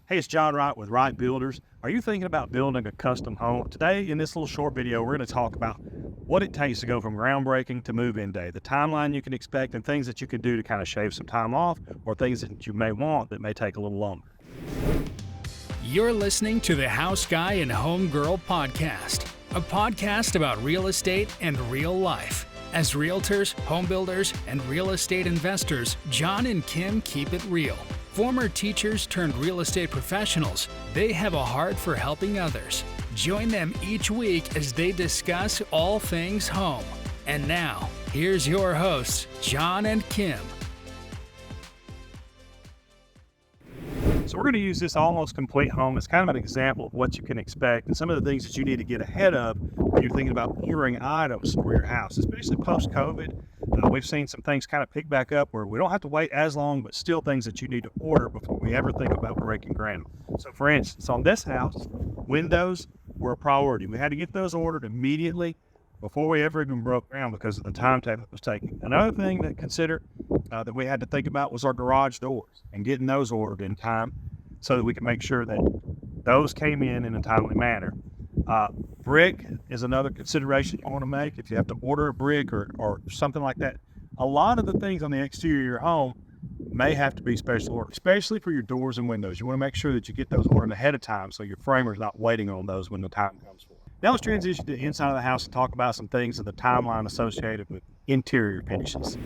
Hey, it's John Wright with Wright Builders. Are you thinking about building a custom home? Today, in this little short video, we're going to talk about what it takes to go from groundbreaking to move-in day, the timeline you can expect, and things that you can do to kind of shave some time off, or things that you may want that may take a little longer. You're listening to the House Guy and Home Girl podcast, a podcast about real estate and real life. As realtors, home builders, and real estate investors, John and Kim keep it real. Former teachers turned real estate professionals, they have a heart for helping others. Join them each week as they discuss all things home. And now, here's your hosts, John and Kim. So we're going to use this almost complete home as kind of an example of what you can expect and some of the things that you need to get ahead of when you're thinking about ordering items for your house, especially post-COVID. We've seen some things kind of pick back up where we don't have to wait as long, but still things that you need to order before we ever think about breaking ground. So for instance, on this house, windows were a priority. We had to get those ordered immediately before we ever even broke ground because of the timetable it was taking. Another thing to consider that we had to think about was our garage doors and getting those ordered in time so that we could make sure that those came in a timely manner. Brick is another consideration you want to make if you have to order a brick or something like that. A lot of the things on the exterior of your home may have to be special order, especially for your doors and windows. You want to make sure that you get those ordered ahead of time so your framer's not waiting on those when the time comes for it. Now let's transition to the inside of the house and talk about some things in the timeline associated with interior finishes.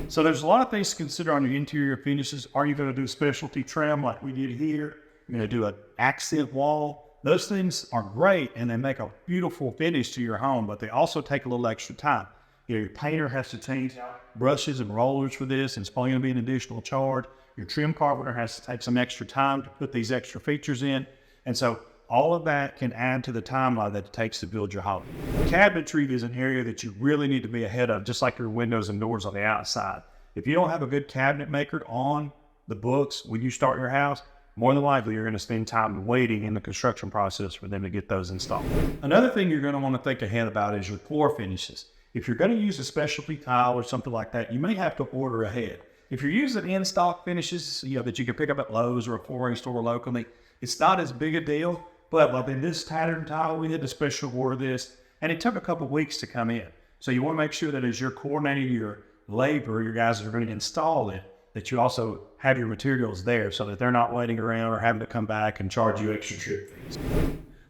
So there's a lot of things to consider on your interior finishes. Are you going to do specialty trim like we did here? You're going to do an accent wall. Those things are great and they make a beautiful finish to your home, but they also take a little extra time. Your painter has to change out brushes and rollers for this, and it's probably going to be an additional charge. Your trim carpenter has to take some extra time to put these extra features in. And so all of that can add to the timeline that it takes to build your home. Cabinetry is an area that you really need to be ahead of, just like your windows and doors on the outside. If you don't have a good cabinet maker on the books when you start your house, more than likely you're going to spend time waiting in the construction process for them to get those installed. Another thing you're going to want to think ahead about is your floor finishes. If you're going to use a specialty tile or something like that, you may have to order ahead. If you're using in-stock finishes, that you can pick up at Lowe's or a flooring store locally, it's not as big a deal. But in this pattern tile, we had to special order this, and it took a couple weeks to come in. So you want to make sure that as you're coordinating your labor, your guys that are going to install it, that you also have your materials there so that they're not waiting around or having to come back and charge you extra trip fees.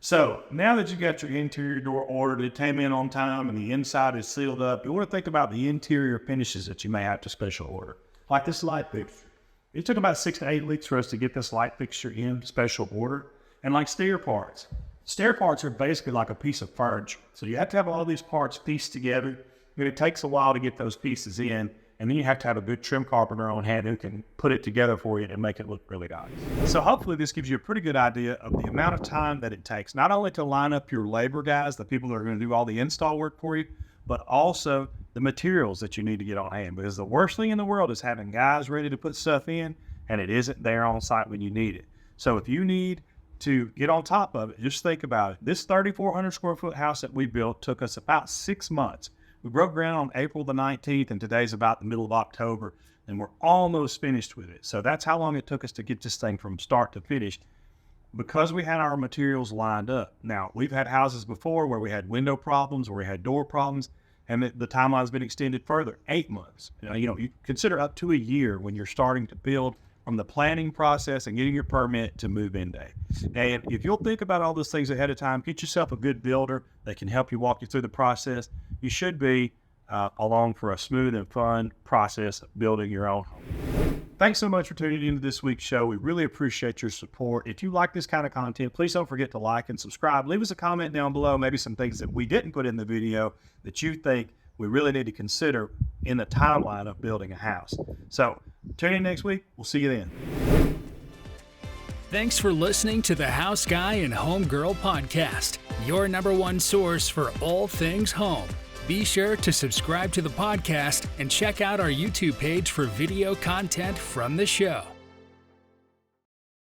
So now that you got your interior door ordered, it came in on time and the inside is sealed up, you want to think about the interior finishes that you may have to special order. Like this light fixture. It took about 6 to 8 weeks for us to get this light fixture in special order. And like stair parts. Stair parts are basically like a piece of furniture. So you have to have all these parts pieced together. But it takes a while to get those pieces in. And then you have to have a good trim carpenter on hand who can put it together for you and make it look really nice. So hopefully this gives you a pretty good idea of the amount of time that it takes, not only to line up your labor guys, the people that are going to do all the install work for you, but also the materials that you need to get on hand. Because the worst thing in the world is having guys ready to put stuff in and it isn't there on site when you need it. So if you need to get on top of it, just think about it. This 3,400 square foot house that we built took us about 6 months. We broke ground on April the 19th, and today's about the middle of October, and we're almost finished with it. So that's how long it took us to get this thing from start to finish because we had our materials lined up. Now, we've had houses before where we had window problems, where we had door problems, and the timeline's been extended further, 8 months. You consider up to a year when you're starting to build from the planning process and getting your permit to move-in day. And if you'll think about all those things ahead of time, get yourself a good builder that can help you walk you through the process. You should be along for a smooth and fun process of building your own home. Thanks so much for tuning into this week's show. We really appreciate your support. If you like this kind of content, please don't forget to like and subscribe. Leave us a comment down below, maybe some things that we didn't put in the video that you think we really need to consider in the timeline of building a house. So tune in next week. We'll see you then. Thanks for listening to the House Guy and Home Girl podcast, your #1 source for all things home. Be sure to subscribe to the podcast and check out our YouTube page for video content from the show.